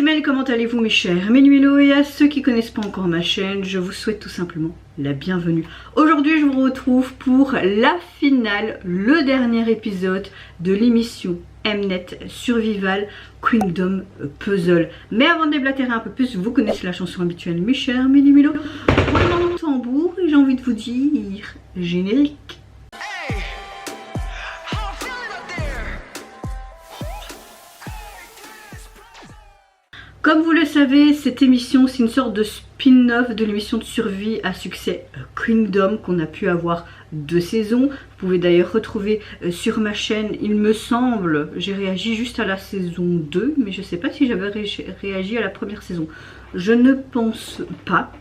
semaine, comment allez-vous mes chers Ménumélo, et à ceux qui connaissent pas encore ma chaîne, je vous souhaite tout simplement la bienvenue. Aujourd'hui je vous retrouve pour la finale, le dernier épisode de l'émission Mnet Survival Kingdom Puzzle. Mais avant de déblatérer un peu plus, vous connaissez la chanson habituelle mes chers Ménumélo. Roulement de tambour et j'ai envie de vous dire générique. Comme vous le savez, cette émission c'est une sorte de spin-off de l'émission de survie à succès Kingdom qu'on a pu avoir 2 saisons. Vous pouvez d'ailleurs retrouver sur ma chaîne, il me semble, j'ai réagi juste à la saison 2, mais je ne sais pas si j'avais réagi à la première saison. Je ne pense pas.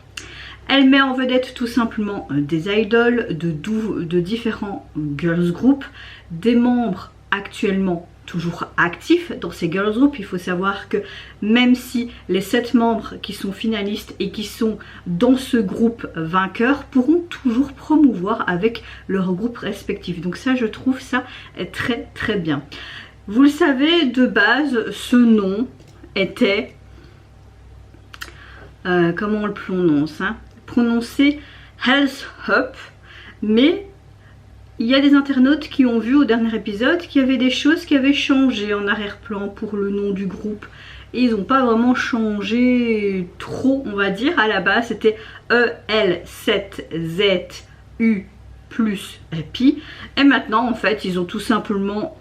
Elle met en vedette tout simplement des idoles de différents girls group, des membres actuellement toujours actifs dans ces girls group. Il faut savoir que même si les 7 membres qui sont finalistes et qui sont dans ce groupe vainqueur pourront toujours promouvoir avec leur groupe respectif. Donc ça, je trouve ça très très bien. Vous le savez, de base, ce nom était... comment on le prononce hein, prononcé Health Up, mais il y a des internautes qui ont vu au dernier épisode qu'il y avait des choses qui avaient changé en arrière-plan pour le nom du groupe. Et ils n'ont pas vraiment changé trop, on va dire. À la base, c'était EL7ZU plus Pi. Et maintenant, en fait, ils ont tout simplement,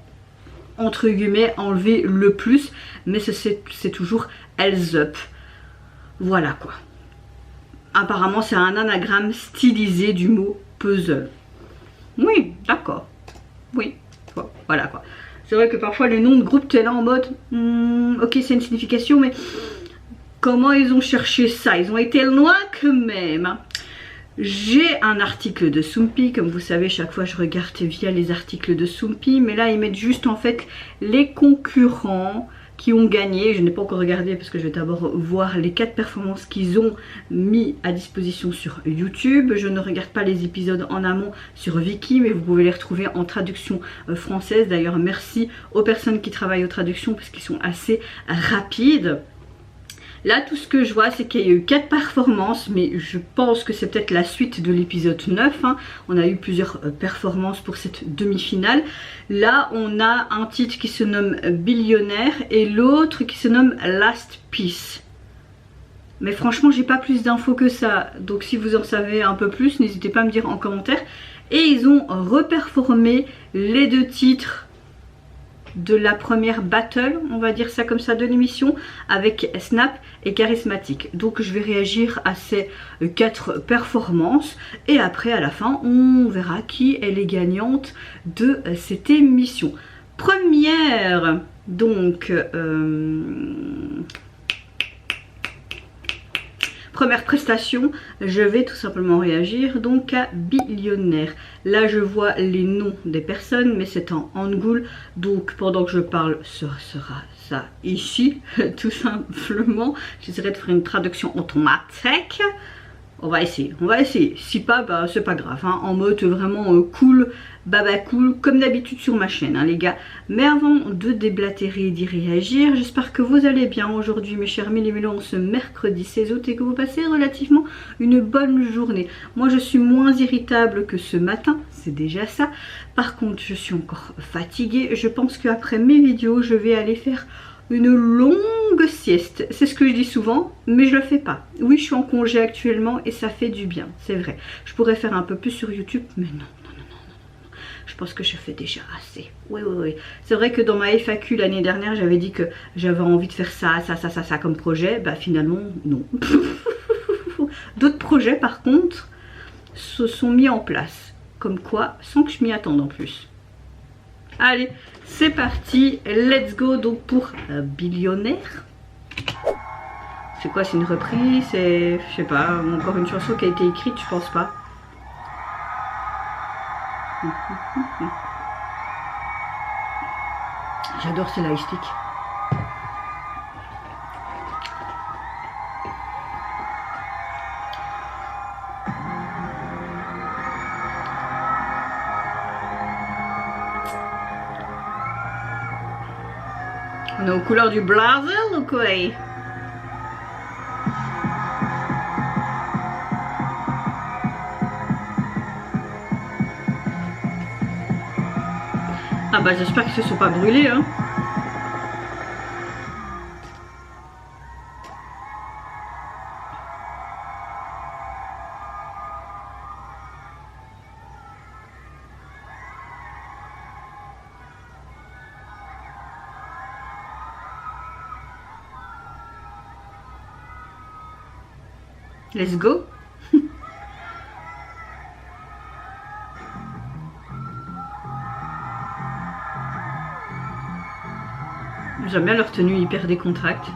entre guillemets, enlevé le plus. Mais c'est toujours Health Up. Voilà quoi. Apparemment, c'est un anagramme stylisé du mot puzzle. Oui, d'accord. Oui, voilà quoi. C'est vrai que parfois les noms de groupe, t'es là en mode ok, c'est une signification, mais comment ils ont cherché ça? Ils ont été loin quand même. J'ai un article de Soompi, comme vous savez, chaque fois je regarde via les articles de Soompi, mais là ils mettent juste en fait les concurrents qui ont gagné. Je n'ai pas encore regardé parce que je vais d'abord voir les 4 performances qu'ils ont mis à disposition sur YouTube. Je ne regarde pas les épisodes en amont sur Viki, mais vous pouvez les retrouver en traduction française. D'ailleurs, merci aux personnes qui travaillent aux traductions parce qu'ils sont assez rapides. Là, tout ce que je vois, c'est qu'il y a eu 4 performances, mais je pense que c'est peut-être la suite de l'épisode 9. Hein. On a eu plusieurs performances pour cette demi-finale. Là, on a un titre qui se nomme Billionnaire et l'autre qui se nomme Last Piece. Mais franchement, j'ai pas plus d'infos que ça. Donc si vous en savez un peu plus, n'hésitez pas à me dire en commentaire. Et ils ont reperformé les 2 titres de la première battle, on va dire ça comme ça, de l'émission avec Snap et Charismatique. Donc je vais réagir à ces 4 performances et après à la fin on verra qui est les gagnantes de cette émission. Première donc première prestation, je vais tout simplement réagir donc à Billionnaire. Là je vois les noms des personnes mais c'est en hangoul, donc pendant que je parle ce sera ça ici tout simplement. J'essaierai de faire une traduction automatique. On va essayer, si pas bah c'est pas grave hein. En mode vraiment cool, baba cool comme d'habitude sur ma chaîne hein, les gars. Mais avant de déblatérer et d'y réagir, j'espère que vous allez bien aujourd'hui mes chers Ménumélo, ce mercredi 16 août et que vous passez relativement une bonne journée. Moi je suis moins irritable que ce matin, c'est déjà ça. Par contre je suis encore fatiguée, je pense qu'après mes vidéos je vais aller faire une longue sieste. C'est ce que je dis souvent, mais je le fais pas. Oui, je suis en congé actuellement et ça fait du bien, c'est vrai. Je pourrais faire un peu plus sur YouTube, mais non. Je pense que je fais déjà assez. Oui. C'est vrai que dans ma FAQ l'année dernière, j'avais dit que j'avais envie de faire ça comme projet. Bah finalement, non. D'autres projets, par contre, se sont mis en place. Comme quoi, sans que je m'y attende en plus. Allez, c'est parti, let's go donc pour Billionnaire. C'est quoi, c'est une reprise, c'est, je sais pas, encore une chanson qui a été écrite, je pense pas. J'adore ces lightsticks. On est aux couleurs du blazer ou quoi? Ah bah j'espère qu'ils se sont pas brûlés hein. Let's go. J'aime bien leur tenue hyper décontractée.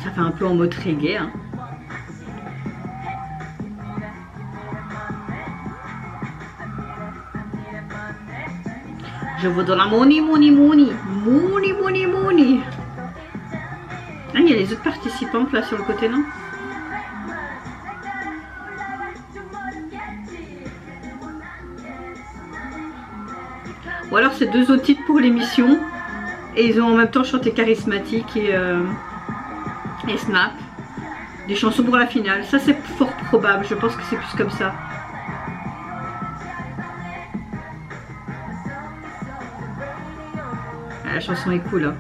Ça fait un peu en mode reggae hein. Je vous donne la money, money, money. Money, money, money. Ah, il y a les autres participantes là sur le côté, non? Ou alors c'est deux autres titres pour l'émission. Et ils ont en même temps chanté Charismatique et Snap. Des chansons pour la finale. Ça c'est fort probable, je pense que c'est plus comme ça. Ah, la chanson est cool. Hein.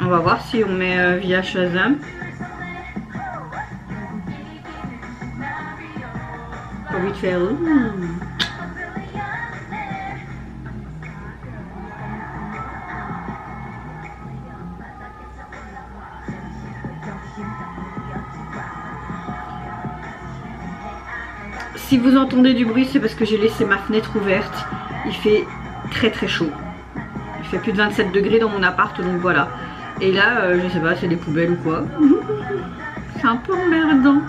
On va voir si on met via Shazam. Pour vite faire. Si vous entendez du bruit, c'est parce que j'ai laissé ma fenêtre ouverte. Il fait très très chaud. Il fait plus de 27 degrés dans mon appart, donc voilà. Et là, je sais pas, c'est des poubelles ou quoi. C'est un peu emmerdant.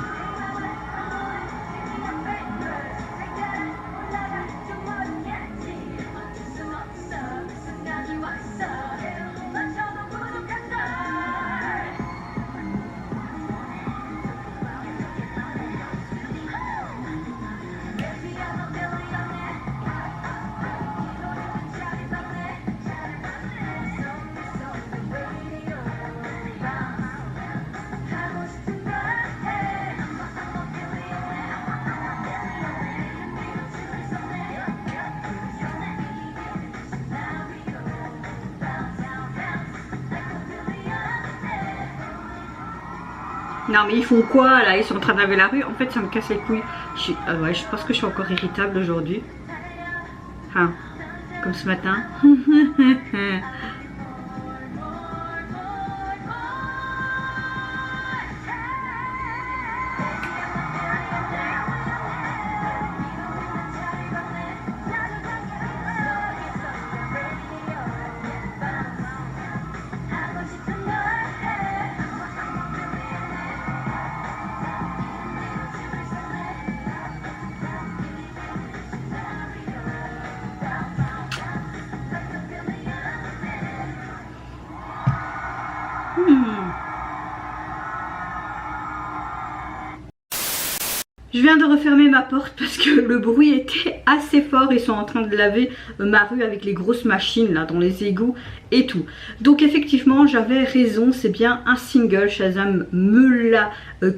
Non mais ils font quoi là? Ils sont en train de laver la rue. En fait ça me casse les couilles. Ouais, je pense que je suis encore irritable aujourd'hui. Enfin, comme ce matin. Je viens de refermer ma porte parce que le bruit était assez fort. Ils sont en train de laver ma rue avec les grosses machines là dans les égouts et tout. Donc effectivement j'avais raison, c'est bien un single. Shazam me l'a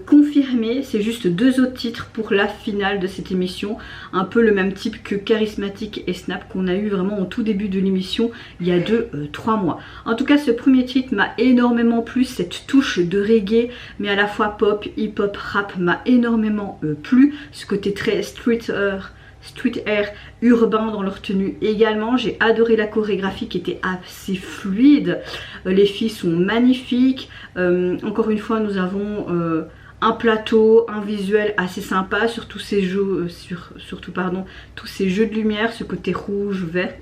confirmé. C'est juste deux autres titres pour la finale de cette émission. Un peu le même type que Charismatique et Snap qu'on a eu vraiment au tout début de l'émission il y a 2-3 mois. En tout cas ce premier titre m'a énormément plu. Cette touche de reggae mais à la fois pop, hip-hop, rap m'a énormément plu. Ce côté très street air urbain dans leur tenue également. J'ai adoré la chorégraphie qui était assez fluide. Les filles sont magnifiques. Encore une fois nous avons un plateau, un visuel assez sympa sur tous ces jeux, tous ces jeux de lumière, ce côté rouge, vert,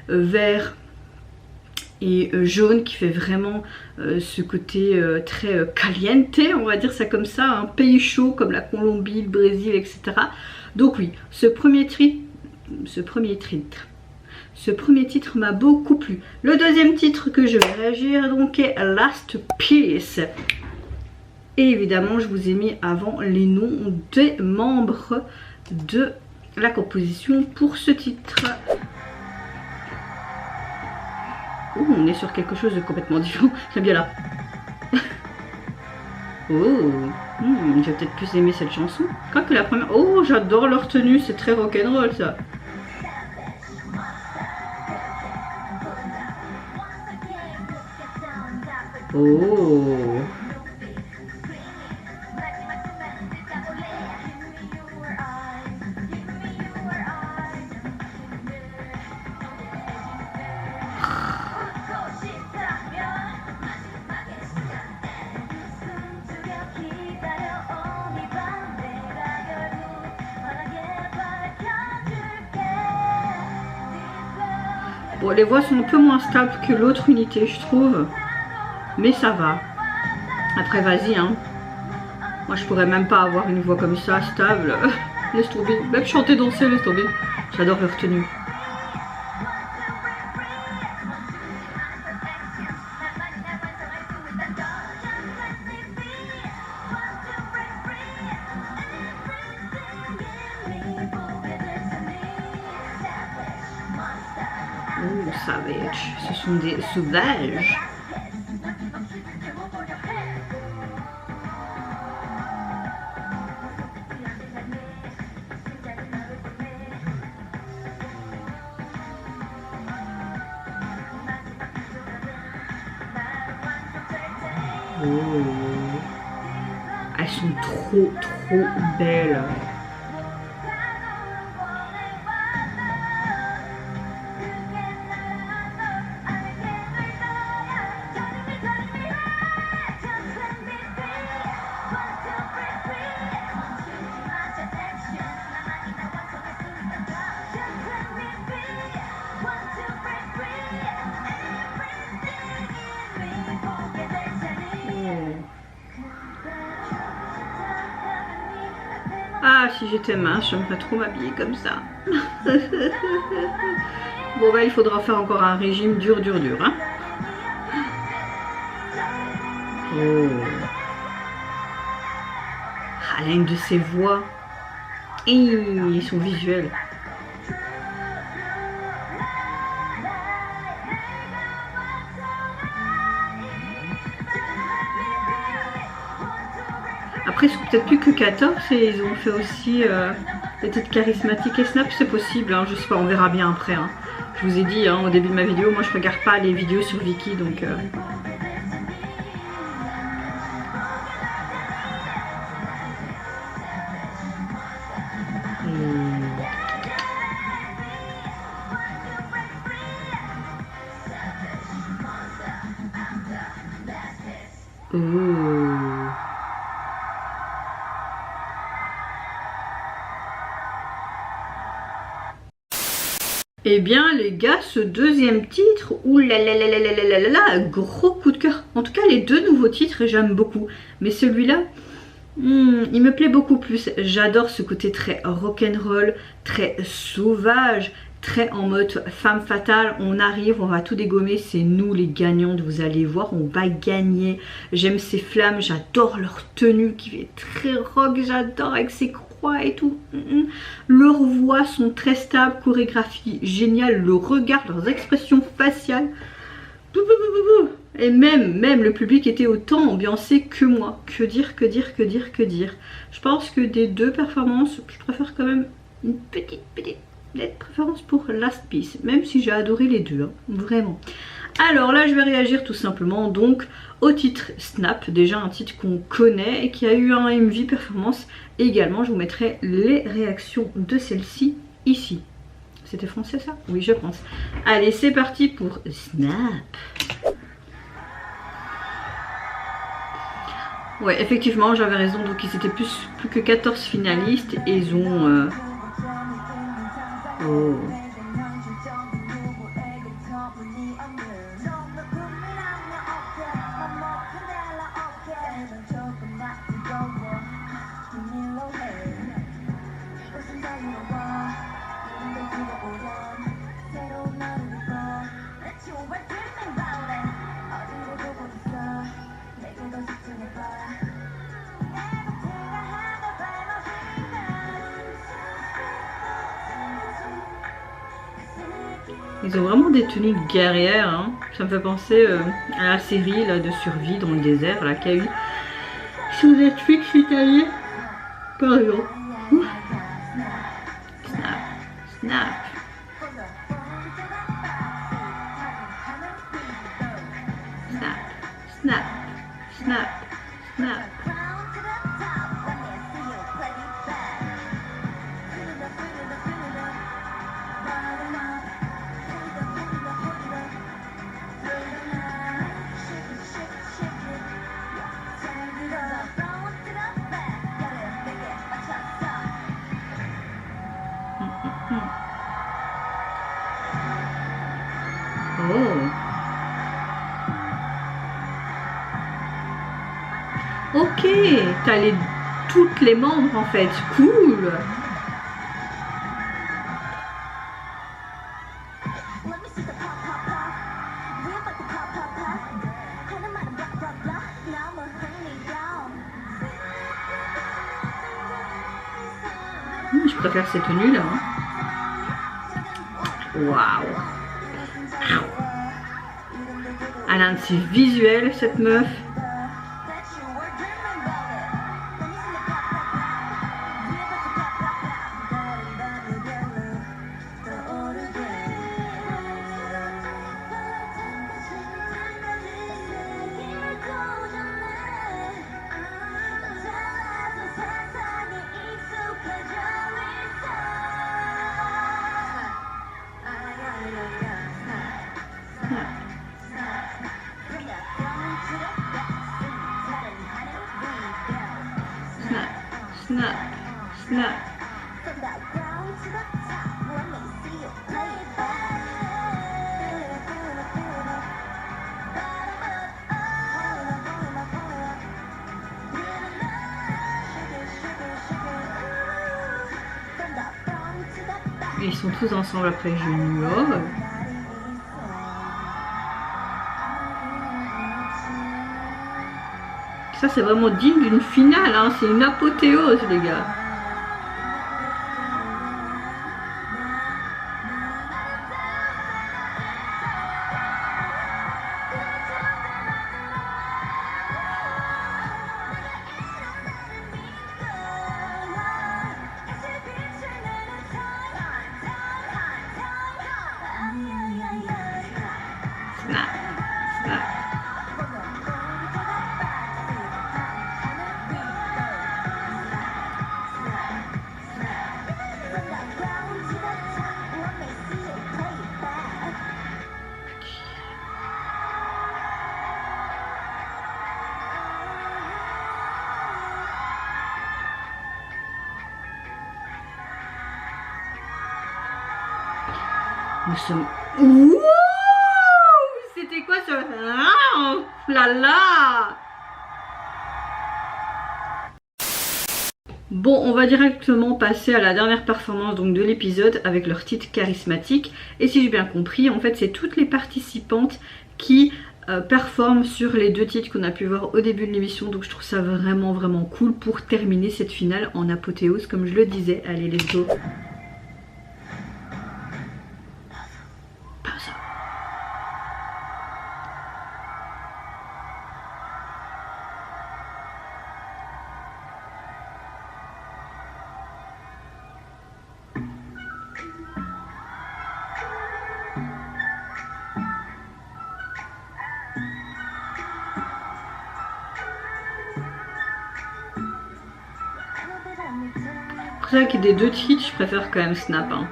vert et jaune qui fait vraiment ce côté très caliente, on va dire ça comme ça, un pays chaud comme la Colombie, le Brésil, etc. Donc oui, ce premier titre m'a beaucoup plu. Le deuxième titre que je vais réagir donc est Last Piece. Et évidemment je vous ai mis avant les noms des membres de la composition pour ce titre. Oh, on est sur quelque chose de complètement différent. J'aime bien là. Oh, j'ai peut-être plus aimé cette chanson. Quoique la première... Oh, j'adore leur tenue, c'est très rock'n'roll ça. Oh. Bon, les voix sont un peu moins stables que l'autre unité, je trouve. Mais ça va. Après, vas-y, hein. Moi, je pourrais même pas avoir une voix comme ça, stable. Laisse tomber. Même chanter, danser, laisse tomber. J'adore leur tenue. Oh, savage. Ce sont des sauvages. Oh. Elles sont trop belles. Ah, si j'étais mince, j'aimerais trop m'habiller comme ça. Bon, bah, il faudra faire encore un régime dur, hein. Oh. Ah, l'une de ces voix. Et ils sont visuels. Après, ils sont peut-être plus que 14 et ils ont fait aussi des têtes charismatiques et snap, c'est possible, hein, je sais pas, on verra bien après. Hein. Je vous ai dit hein, au début de ma vidéo, moi je regarde pas les vidéos sur Viki donc... Eh bien les gars, ce deuxième titre, oulala, gros coup de cœur. En tout cas les deux nouveaux titres j'aime beaucoup. Mais celui-là, il me plaît beaucoup plus. J'adore ce côté très rock'n'roll, très sauvage, très en mode femme fatale. On arrive, on va tout dégommer, c'est nous les gagnantes, vous allez voir, on va gagner. J'aime ces flammes, j'adore leur tenue qui est très rock, j'adore avec ses croix et tout. Leurs voix sont très stables, chorégraphie géniale, le regard, leurs expressions faciales. Et même le public était autant ambiancé que moi. Que dire. Je pense que des deux performances, je préfère quand même une petite préférence pour Last Piece. Même si j'ai adoré les deux, hein, vraiment. Alors là, je vais réagir tout simplement donc au titre Snap, déjà un titre qu'on connaît et qui a eu un MV performance. Et également, je vous mettrai les réactions de celle-ci ici. C'était français ça? Oui, je pense. Allez, c'est parti pour Snap. Ouais, effectivement, j'avais raison. Donc, ils étaient plus que 14 finalistes et ils ont... Oh. Ils ont vraiment des tenues de guerrières, hein. Ça me fait penser à la série là, de survie dans le désert là, qu'il y a eu sur Netflix italien. Pardon. Ouh. Snap, snap. Snap, snap, snap, snap. Oh. Ok, t'as toutes les membres en fait, cool. Je préfère ces tenues là. Waouh. Elle a un petit visuel cette meuf. Snap, snap. Et ils sont tous ensemble après Junior. Ça c'est vraiment digne d'une finale, hein. C'est une apothéose les gars. Snap, snap. Nous sommes... Wouh! C'était quoi ce... Oh là là! Bon, on va directement passer à la dernière performance donc, de l'épisode avec leur titre charismatique. Et si j'ai bien compris, en fait, c'est toutes les participantes qui performent sur les deux titres qu'on a pu voir au début de l'émission. Donc je trouve ça vraiment vraiment cool pour terminer cette finale en apothéose, comme je le disais. Allez, let's go! C'est pour ça que des deux titres, je préfère quand même Snap. Hein.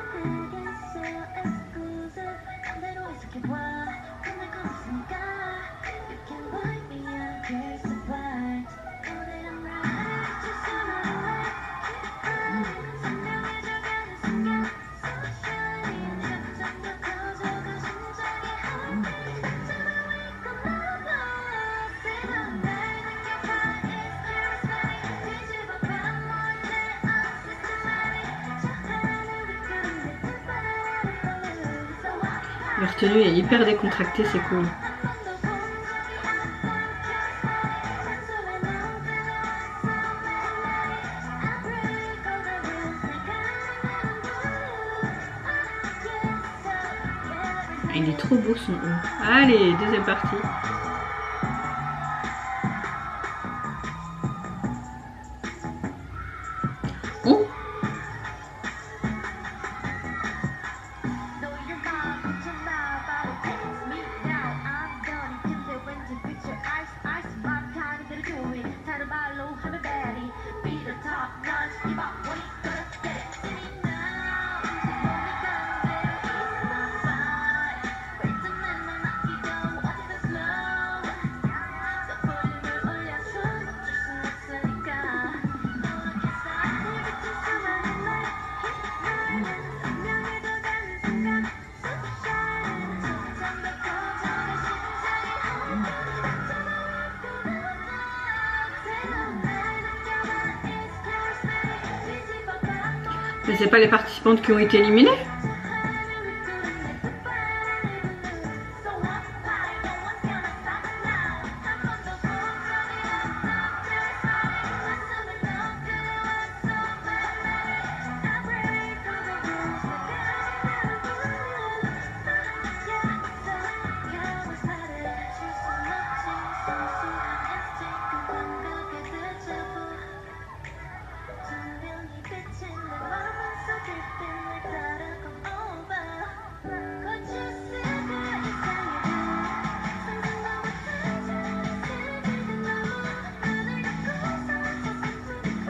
Leur tenue est hyper décontractée, c'est cool. Il est trop beau son haut. Allez, deuxième partie. Oh. Mais c'est pas les participantes qui ont été éliminées?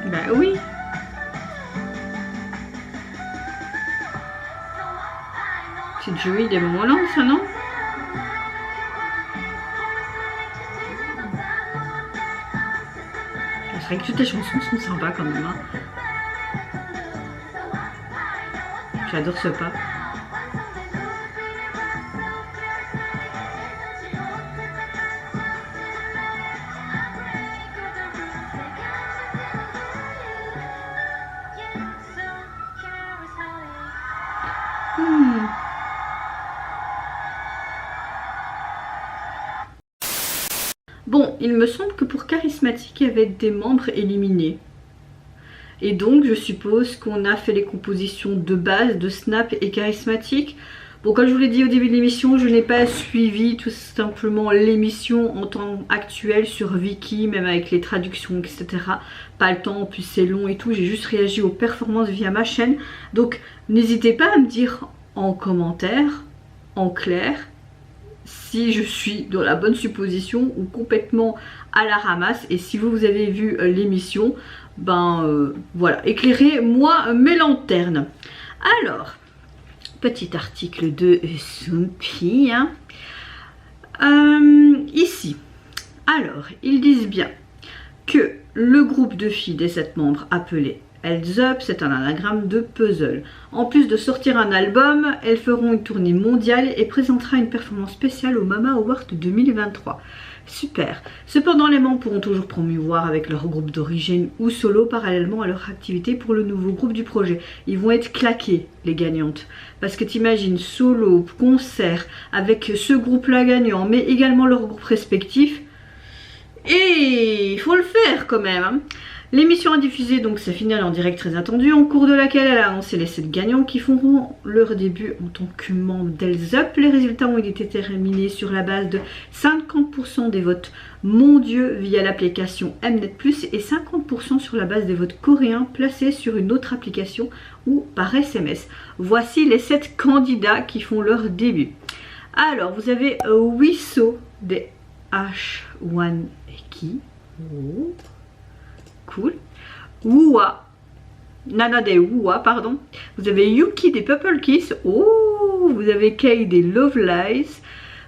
Bah oui. C'est Joey des moments ça, non? C'est vrai que toutes les chansons sont sympas quand même. Hein. J'adore ce pas. Bon, il me semble que pour charismatique, il y avait des membres éliminés. Et donc, je suppose qu'on a fait les compositions de base de Snap et charismatique. Bon, comme je vous l'ai dit au début de l'émission, je n'ai pas suivi tout simplement l'émission en temps actuel sur Viki, même avec les traductions, etc. Pas le temps, en plus c'est long et tout. J'ai juste réagi aux performances via ma chaîne. Donc, n'hésitez pas à me dire en commentaire, en clair, si je suis dans la bonne supposition ou complètement à la ramasse. Et si vous avez vu l'émission, ben voilà, éclairez-moi mes lanternes. Alors, petit article de Soompi, hein. Ici, alors, ils disent bien que le groupe de filles des 7 membres appelé Heads Up, c'est un anagramme de puzzle. En plus de sortir un album, elles feront une tournée mondiale et présentera une performance spéciale au Mama Award 2023. Super. Cependant, les membres pourront toujours promouvoir avec leur groupe d'origine ou solo parallèlement à leur activité pour le nouveau groupe du projet. Ils vont être claqués, les gagnantes. Parce que t'imagines, solo, concert, avec ce groupe-là gagnant, mais également leur groupe respectif. Et il faut le faire quand même, hein. L'émission a diffusé donc sa finale en direct très attendue, en cours de laquelle elle a annoncé les 7 gagnants qui feront leur début en tant que membres d'Heads Up. Les résultats ont été terminés sur la base de 50% des votes mondiaux via l'application Mnet+, et 50% sur la base des votes coréens placés sur une autre application ou par SMS. Voici les 7 candidats qui font leur début. Alors, vous avez Wiso des H1 Eki. Oh. Cool. Wua, Nana des Wua, pardon. Vous avez Yuki des Purple Kiss. Oh, vous avez Kei des Love Lies.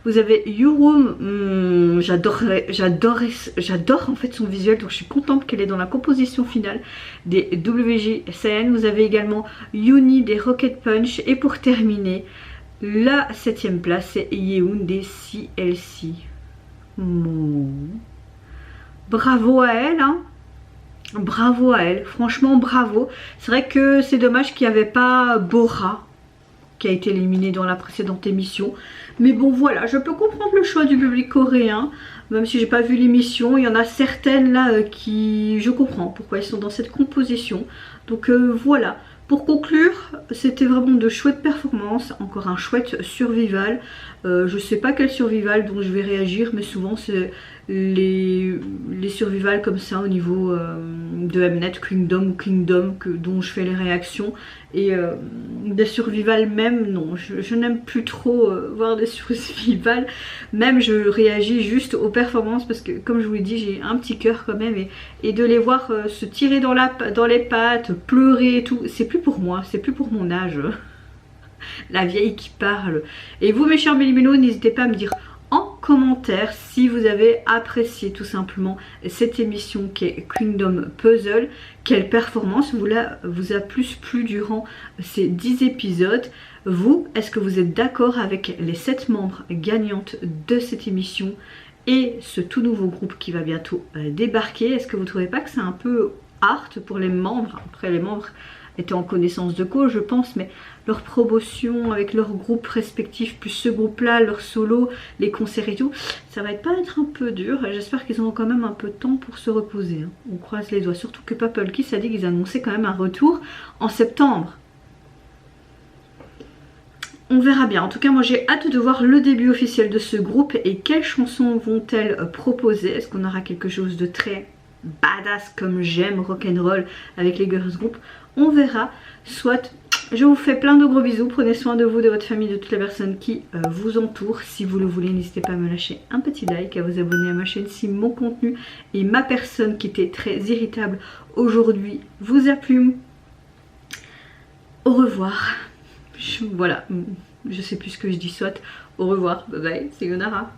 Vous avez Yurum. J'adore en fait son visuel, donc je suis contente qu'elle est dans la composition finale des WJSN. Vous avez également Yuni des Rocket Punch. Et pour terminer, la 7ème place, c'est Yeun des CLC. Bravo à elle, hein. Bravo à elle, franchement bravo. C'est vrai que c'est dommage qu'il n'y avait pas Bora qui a été éliminée dans la précédente émission. Mais bon voilà, je peux comprendre le choix du public coréen. Même si j'ai pas vu l'émission, il y en a certaines là qui... Je comprends pourquoi elles sont dans cette composition. Donc voilà, Pour conclure, c'était vraiment de chouettes performances, encore un chouette survival. Je sais pas quel survival dont je vais réagir, mais souvent c'est les survivals comme ça au niveau de Mnet, Kingdom ou Kingdom dont je fais les réactions. Et des survivals même, non, je n'aime plus trop voir des survivals. Même je réagis juste aux performances parce que comme je vous l'ai dit, j'ai un petit cœur quand même. Et de les voir se tirer dans les pattes, pleurer et tout, c'est plus pour moi, c'est plus pour mon âge. La vieille qui parle. Et vous mes chers mélimélos, n'hésitez pas à me dire en commentaire si vous avez apprécié tout simplement cette émission qui est Kingdom Puzzle. Quelle performance vous a plus plu durant ces 10 épisodes? Vous, est-ce que vous êtes d'accord avec les 7 membres gagnantes de cette émission et ce tout nouveau groupe qui va bientôt débarquer? Est-ce que vous ne trouvez pas que c'est un peu hard pour les membres? Après les membres étaient en connaissance de cause je pense, mais leur promotion avec leurs groupes respectifs plus ce groupe là, leur solo, les concerts et tout, ça va pas être un peu dur. J'espère qu'ils auront quand même un peu de temps pour se reposer, hein. On croise les doigts, surtout que Purple Kiss a dit qu'ils annonçaient quand même un retour en septembre. On verra bien. En tout cas moi j'ai hâte de voir le début officiel de ce groupe et quelles chansons vont-elles proposer. Est-ce qu'on aura quelque chose de très badass comme j'aime rock'n'roll avec les girls group? On verra. Soit je vous fais plein de gros bisous. Prenez soin de vous, de votre famille, de toutes les personnes qui vous entourent. Si vous le voulez, n'hésitez pas à me lâcher un petit like, à vous abonner à ma chaîne si mon contenu et ma personne qui était très irritable aujourd'hui vous a plu. Au revoir. Voilà, je sais plus ce que je dis, soit au revoir, bye bye, sayonara.